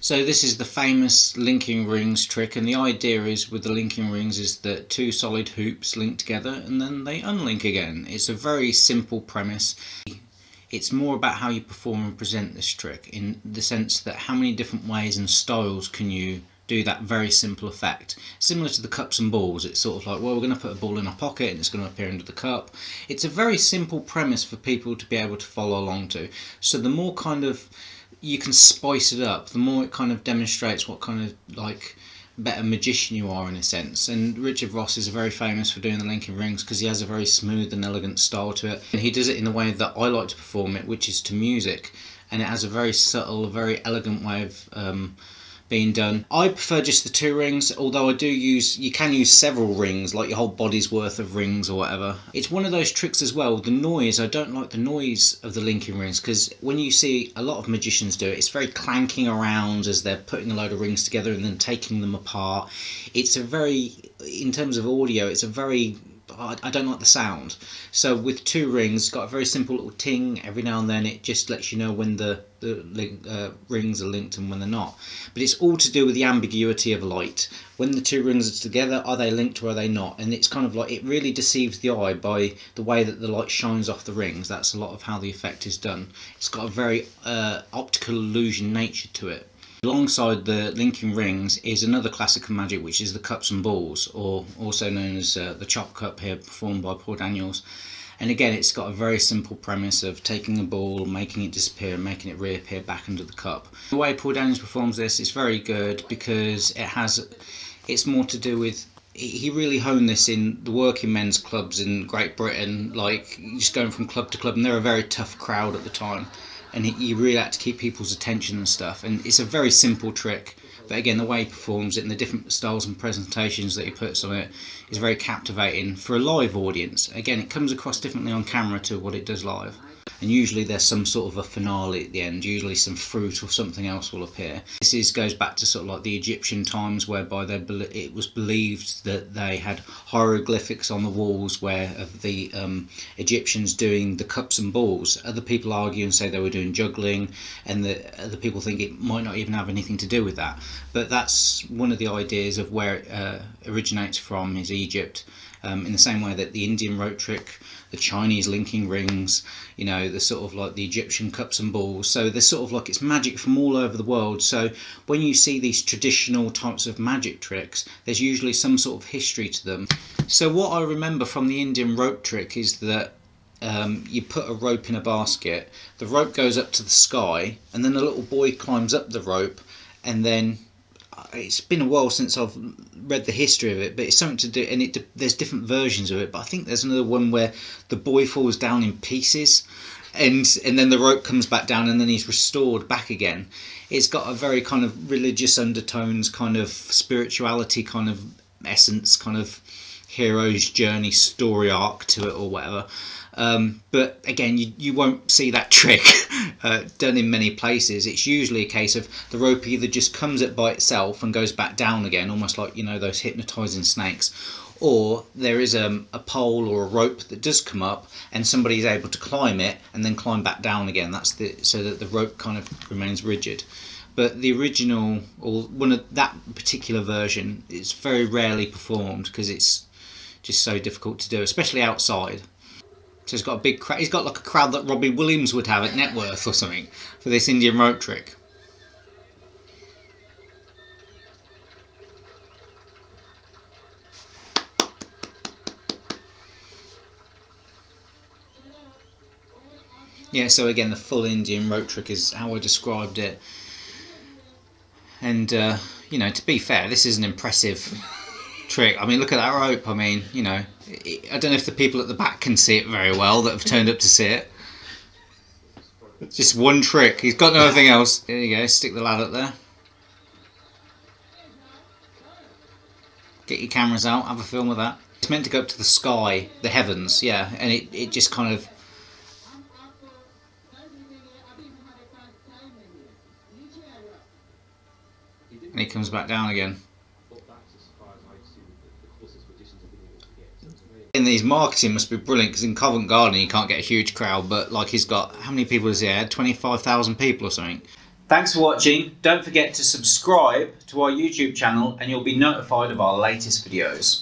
So this is the famous linking rings trick, and the idea is with the linking rings is that two solid hoops link together and then they unlink again. It's a very simple premise. It's more about how you perform and present this trick, in the sense that how many different ways and styles can you do that very simple effect. Similar to the cups and balls, it's sort of like, well, we're going to put a ball in a pocket and it's going to appear under the cup. It's a very simple premise for people to be able to follow along to. So the more kind of you can spice it up, the more it kind of demonstrates what kind of like better magician you are, in a sense. And Richard Ross is very famous for doing the linking rings because he has a very smooth and elegant style to it, and he does it in the way that I like to perform it, which is to music, and it has a very subtle, very elegant way of being done. I prefer just the two rings, although I do use, you can use several rings, like your whole body's worth of rings or whatever. It's one of those tricks as well, the noise, I don't like the noise of the linking rings, because when you see a lot of magicians do it, it's very clanking around as they're putting a load of rings together and then taking them apart. It's a very, in terms of audio, it's a very, I don't like the sound. So with two rings, it's got a very simple little ting every now and then. It just lets you know when the rings are linked and when they're not. But it's all to do with the ambiguity of light. When the two rings are together, are they linked or are they not? And it's kind of like, it really deceives the eye by the way that the light shines off the rings. That's a lot of how the effect is done. It's got a very optical illusion nature to it. Alongside the linking rings is another classic of magic, which is the cups and balls, or also known as the chop cup here, performed by Paul Daniels. And again, it's got a very simple premise of taking a ball, making it disappear, and making it reappear back under the cup. The way Paul Daniels performs this is very good because it's more to do with, he really honed this in the working men's clubs in Great Britain, like just going from club to club, and they're a very tough crowd at the time. And you really had to keep people's attention and stuff, and it's a very simple trick, but again the way he performs it and the different styles and presentations that he puts on it is very captivating for a live audience. Again, it comes across differently on camera to what it does live, and usually there's some sort of a finale at the end, usually some fruit or something else will appear. This goes back to sort of like the Egyptian times, whereby it was believed that they had hieroglyphics on the walls where of the Egyptians doing the cups and balls. Other people argue and say they were doing juggling, and other people think it might not even have anything to do with that. But that's one of the ideas of where it originates from, is Egypt. In the same way that the Indian rope trick, the Chinese linking rings, you know, the sort of like the Egyptian cups and balls. So there's sort of like, it's magic from all over the world. So when you see these traditional types of magic tricks, there's usually some sort of history to them. So what I remember from the Indian rope trick is that you put a rope in a basket, the rope goes up to the sky, and then a little boy climbs up the rope, and then it's been a while since I've read the history of it, but it's something to do, and there's different versions of it, but I think there's another one where the boy falls down in pieces, and then the rope comes back down, and then he's restored back again. It's got a very kind of religious undertones, kind of spirituality, kind of essence, kind of hero's journey story arc to it or whatever. But again, you won't see that trick done in many places. It's usually a case of the rope either just comes up by itself and goes back down again, almost like, you know, those hypnotizing snakes, or there is a pole or a rope that does come up and somebody's able to climb it and then climb back down again. So that the rope kind of remains rigid. But the original, or one of that particular version, is very rarely performed because it's just so difficult to do, especially outside. So he's got a big crowd. He's got like a crowd that Robbie Williams would have at Networth or something for this Indian rope trick. Yeah, so again, the full Indian rope trick is how I described it. And, you know, to be fair, this is an impressive trick. I mean, look at that rope. I mean, you know, I don't know if the people at the back can see it very well that have turned up to see it. It's just one trick. He's got nothing else. There you go. Stick the lad up there. Get your cameras out. Have a film of that. It's meant to go up to the sky, the heavens, yeah. And it just kind of... And he comes back down again. In these marketing must be brilliant, because in Covent Garden you can't get a huge crowd, but like he's got, how many people has he had? 25,000 people or something. Thanks for watching. Don't forget to subscribe to our YouTube channel and you'll be notified of our latest videos.